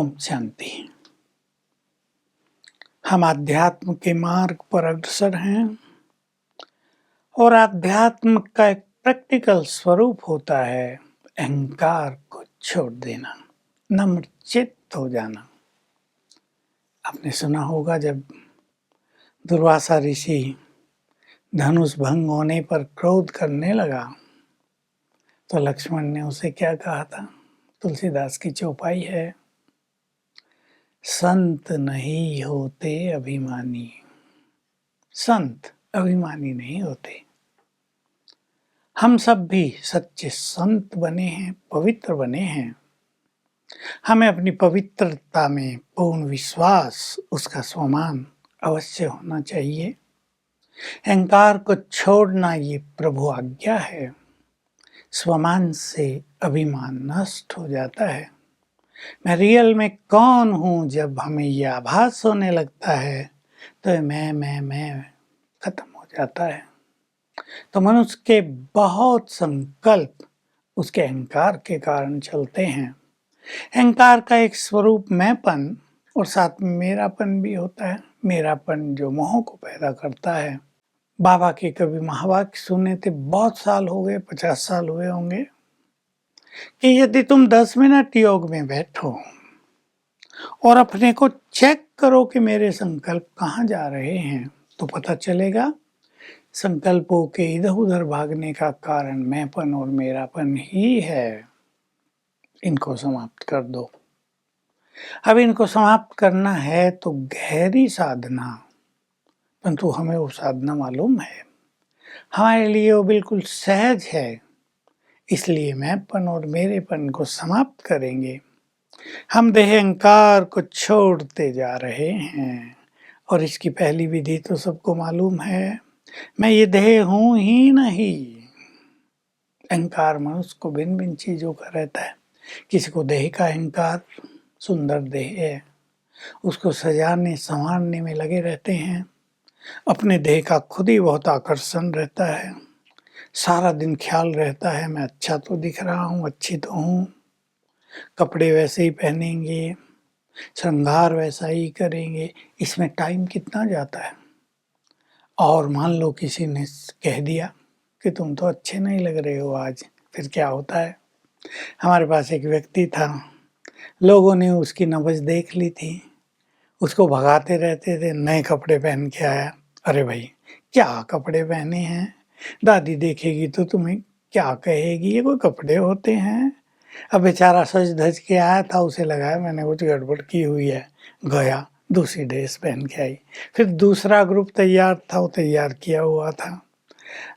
ओम शांति। हम आध्यात्म के मार्ग पर अग्रसर हैं और आध्यात्म का एक प्रैक्टिकल स्वरूप होता है अहंकार को छोड़ देना, नम्र चित्त हो जाना। आपने सुना होगा जब दुर्वासा ऋषि धनुष भंग होने पर क्रोध करने लगा तो लक्ष्मण ने उसे क्या कहा था? तुलसीदास की चौपाई है, संत नहीं होते अभिमानी। संत अभिमानी नहीं होते। हम सब भी सच्चे संत बने हैं, पवित्र बने हैं। हमें अपनी पवित्रता में पूर्ण विश्वास, उसका स्वमान अवश्य होना चाहिए। अहंकार को छोड़ना ये प्रभु आज्ञा है। स्वमान से अभिमान नष्ट हो जाता है। मैं रियल में कौन हूँ जब हमें यह आभास होने लगता है तो मैं खत्म हो जाता है। तो मनुष्य के बहुत संकल्प उसके अहंकार के कारण चलते हैं। अहंकार का एक स्वरूप मैंपन और साथ में मेरापन भी होता है। मेरापन जो मोह को पैदा करता है। बाबा के कभी महावाक्य सुने थे, बहुत साल हो गए, 50 साल हुए होंगे, कि यदि तुम 10 मिनट योग में बैठो और अपने को चेक करो कि मेरे संकल्प कहाँ जा रहे हैं तो पता चलेगा संकल्पों के इधर उधर भागने का कारण मैंपन और मेरापन ही है। इनको समाप्त कर दो। अब इनको समाप्त करना है तो गहरी साधना, परंतु हमें वो साधना मालूम है, हमारे लिए वो बिल्कुल सहज है। इसलिए मैंपन और मेरेपन को समाप्त करेंगे। हम देह अहंकार को छोड़ते जा रहे हैं और इसकी पहली विधि तो सबको मालूम है, मैं ये देह हूं ही नहीं। अहंकार मनुष्य को भिन्न भिन्न चीजों का रहता है। किसी को देह का अहंकार, सुंदर देह है, उसको सजाने संवारने में लगे रहते हैं। अपने देह का खुद ही बहुत आकर्षण रहता है। सारा दिन ख्याल रहता है मैं अच्छा तो दिख रहा हूँ, अच्छी तो हूँ, कपड़े वैसे ही पहनेंगे, श्रृंगार वैसा ही करेंगे। इसमें टाइम कितना जाता है। और मान लो किसी ने कह दिया कि तुम तो अच्छे नहीं लग रहे हो आज, फिर क्या होता है। हमारे पास एक व्यक्ति था, लोगों ने उसकी नब्ज देख ली थी, उसको भगाते रहते थे, नए कपड़े पहन के आया। अरे भाई क्या कपड़े पहने हैं, दादी देखेगी तो तुम्हें क्या कहेगी, ये कोई कपड़े होते हैं। अब बेचारा सज धज के आया था, उसे लगा मैंने कुछ गड़बड़ की हुई है, गया दूसरी ड्रेस पहन के आई। फिर दूसरा ग्रुप तैयार था, वो तैयार किया हुआ था।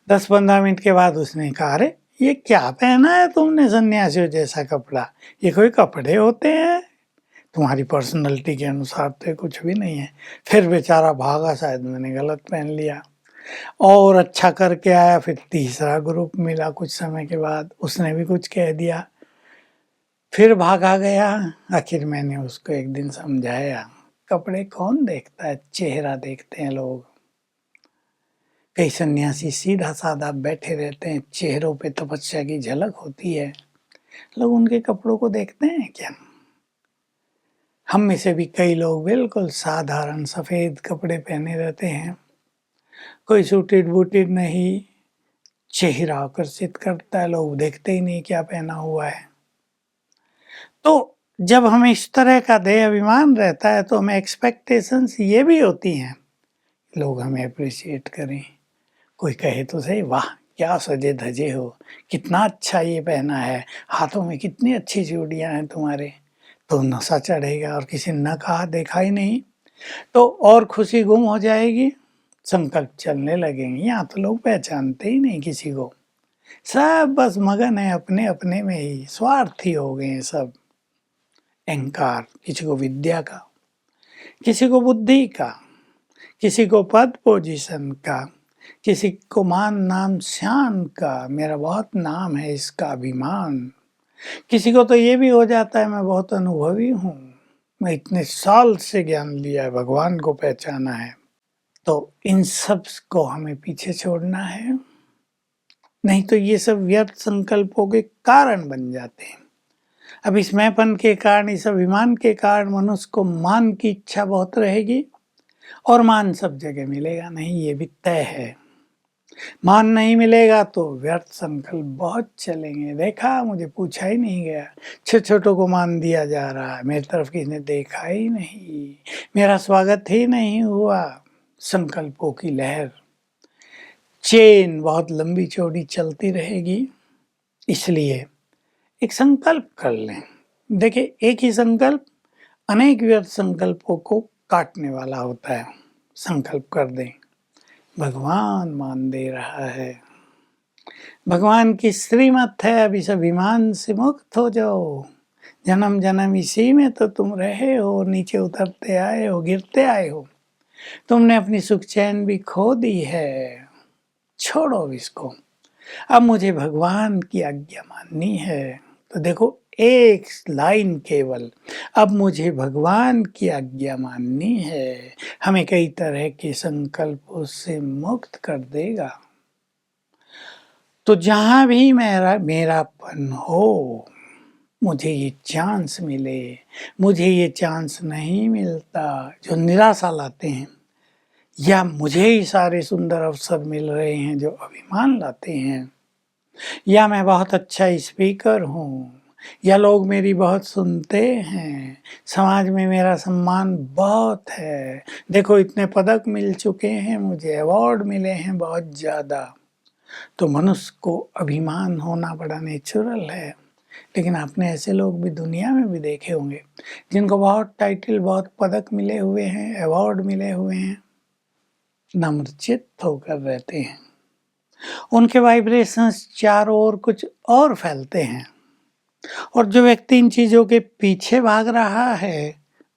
10-15 मिनट के बाद उसने कहा, अरे ये क्या पहना है तुमने सन्यासियों जैसा कपड़ा, ये कोई कपड़े होते हैं, तुम्हारी पर्सनैलिटी के अनुसार तो कुछ भी नहीं है। फिर बेचारा भागा, शायद मैंने गलत पहन लिया, और अच्छा करके आया। फिर तीसरा ग्रुप मिला कुछ समय के बाद, उसने भी कुछ कह दिया, फिर भागा गया। आखिर मैंने उसको एक दिन समझाया, कपड़े कौन देखता है, चेहरा देखते हैं लोग। कई सन्यासी सीधा साधा बैठे रहते हैं, चेहरों पे तपस्या की झलक होती है, लोग उनके कपड़ों को देखते हैं क्या। हम में से भी कई लोग बिल्कुल साधारण सफेद कपड़े पहने रहते हैं, कोई सूटेड बूटेड नहीं, चेहरा आकर्षित करता है, लोग देखते ही नहीं क्या पहना हुआ है। तो जब हमें इस तरह का देह अभिमान रहता है तो हमें एक्सपेक्टेशंस ये भी होती हैं, लोग हमें अप्रिशिएट करें, कोई कहे तो सही, वाह क्या सजे धजे हो, कितना अच्छा ये पहना है, हाथों में कितनी अच्छी चूड़ियां हैं तुम्हारे, तो नशा चढ़ेगा। और किसी ने न कहा, देखा ही नहीं, तो और खुशी गुम हो जाएगी, संकल्प चलने लगेंगे। यहाँ तो लोग पहचानते ही नहीं किसी को, सब बस मगन है अपने अपने में ही, स्वार्थी हो गए हैं सब। अहंकार, किसी को विद्या का, किसी को बुद्धि का, किसी को पद पोजीशन का, किसी को मान नाम शान का, मेरा बहुत नाम है इसका अभिमान। किसी को तो ये भी हो जाता है मैं बहुत अनुभवी हूँ, मैं इतने साल से ज्ञान लिया है, भगवान को पहचाना है। तो इन सब को हमें पीछे छोड़ना है, नहीं तो ये सब व्यर्थ संकल्पों के कारण बन जाते हैं। अब इस मैंपन के कारण, इस अभिमान के कारण मनुष्य को मान की इच्छा बहुत रहेगी, और मान सब जगह मिलेगा नहीं, ये भी तय है। मान नहीं मिलेगा तो व्यर्थ संकल्प बहुत चलेंगे। देखा, मुझे पूछा ही नहीं गया, छोटों को मान दिया जा रहा है, मेरी तरफ किसी ने देखा ही नहीं, मेरा स्वागत ही नहीं हुआ। संकल्पों की लहर, चेन बहुत लंबी चौड़ी चलती रहेगी। इसलिए एक संकल्प कर लें। देखिए, एक ही संकल्प अनेक व्यर्थ संकल्पों को काटने वाला होता है। संकल्प कर दें, भगवान मान दे रहा है, भगवान की श्रीमत है, अब इस अभिमान से मुक्त हो जाओ, जन्म जन्म इसी में तो तुम रहे हो, नीचे उतरते आए हो, गिरते आए हो, तुमने अपनी सुख चैन भी खो दी है, छोड़ो इसको, अब मुझे भगवान की आज्ञा माननी है। तो देखो, एक लाइन केवल, अब मुझे भगवान की आज्ञा माननी है, हमें कई तरह के संकल्पों से मुक्त कर देगा। तो जहां भी मेरापन हो, मुझे ये चांस मिले, मुझे ये चांस नहीं मिलता, जो निराशा लाते हैं, या मुझे ही सारे सुंदर अवसर मिल रहे हैं जो अभिमान लाते हैं, या मैं बहुत अच्छा स्पीकर हूँ, या लोग मेरी बहुत सुनते हैं, समाज में मेरा सम्मान बहुत है, देखो इतने पदक मिल चुके हैं, मुझे अवार्ड मिले हैं बहुत ज़्यादा। तो मनुष्य को अभिमान होना बड़ा नेचुरल है। लेकिन आपने ऐसे लोग भी दुनिया में भी देखे होंगे जिनको बहुत टाइटल, बहुत पदक मिले हुए हैं, अवार्ड मिले हुए हैं, नम्रचित्त होकर रहते हैं। उनके वाइब्रेशंस चारों ओर कुछ और फैलते हैं, और जो व्यक्ति इन चीज़ों के पीछे भाग रहा है,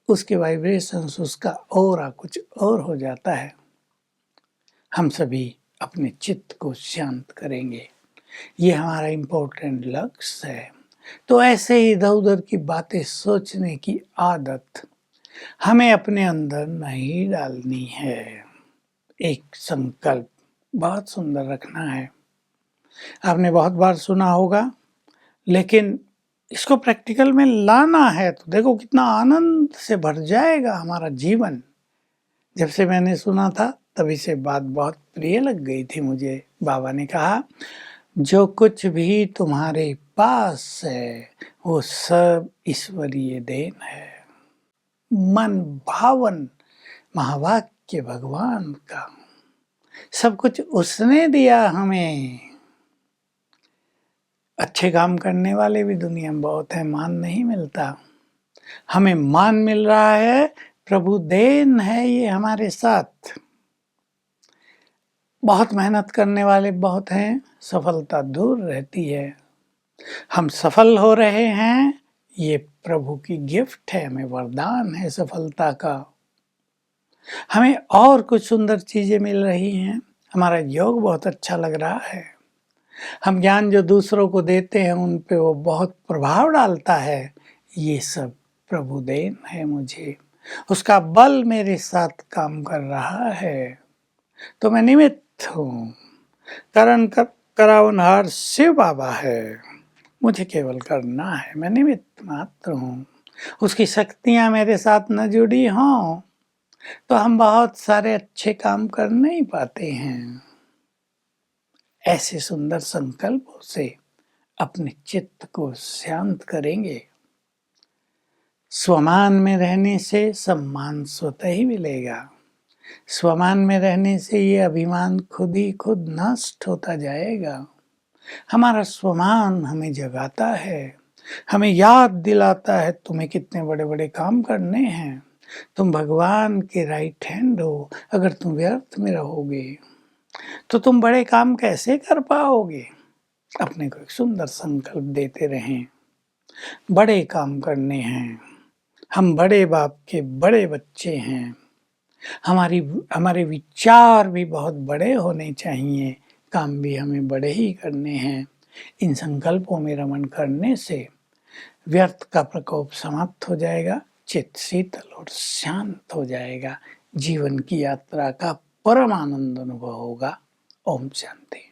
उसके वाइब्रेशंस, उसका ऑरा कुछ और हो जाता है। हम सभी अपने चित्त को शांत करेंगे, ये हमारा इम्पोर्टेंट लक्ष्य है। तो ऐसे ही इधर उधर की बातें सोचने की आदत हमें अपने अंदर नहीं डालनी है। एक संकल्प बहुत सुंदर रखना है। आपने बहुत बार सुना होगा, लेकिन इसको प्रैक्टिकल में लाना है तो देखो कितना आनंद से भर जाएगा हमारा जीवन। जब से मैंने सुना था तभी से बात बहुत प्रिय लग गई थी मुझे। बाबा ने कहा, जो कुछ भी तुम्हारे पास है वो सब ईश्वरीय देन है। मन भावन महावाक्य भगवान का, सब कुछ उसने दिया हमें। अच्छे काम करने वाले भी दुनिया में बहुत है, मान नहीं मिलता। हमें मान मिल रहा है, प्रभु देन है ये हमारे साथ। बहुत मेहनत करने वाले बहुत हैं, सफलता दूर रहती है। हम सफल हो रहे हैं, ये प्रभु की गिफ्ट है, हमें वरदान है सफलता का। हमें और कुछ सुंदर चीजें मिल रही हैं, हमारा योग बहुत अच्छा लग रहा है। हम ज्ञान जो दूसरों को देते हैं उन पे वो बहुत प्रभाव डालता है। ये सब प्रभु देन है मुझे, उसका बल मेरे साथ काम कर रहा है। तो मैं निमित्त हूँ, करावनहार शिव बाबा है, मुझे केवल करना है, मैं निमित्त मात्र हूँ। उसकी शक्तियाँ मेरे साथ न जुड़ी हों तो हम बहुत सारे अच्छे काम कर नहीं पाते हैं। ऐसे सुंदर संकल्पों से अपने चित्त को शांत करेंगे। स्वमान में रहने से सम्मान स्वतः ही मिलेगा। स्वमान में रहने से ये अभिमान खुद ही खुद नष्ट होता जाएगा। हमारा स्वमान हमें जगाता है, हमें याद दिलाता है तुम्हें कितने बड़े बड़े काम करने हैं, तुम भगवान के राइट हैंड हो। अगर तुम व्यर्थ में रहोगे तो तुम बड़े काम कैसे कर पाओगे। अपने को एक सुंदर संकल्प देते रहें, बड़े काम करने हैं, हम बड़े बाप के बड़े बच्चे हैं, हमारे विचार भी बहुत बड़े होने चाहिए, काम भी हमें बड़े ही करने हैं। इन संकल्पों में रमण करने से व्यर्थ का प्रकोप समाप्त हो जाएगा, चित्त शीतल और शांत हो जाएगा, जीवन की यात्रा का परम आनंद अनुभव होगा। ओम शांति।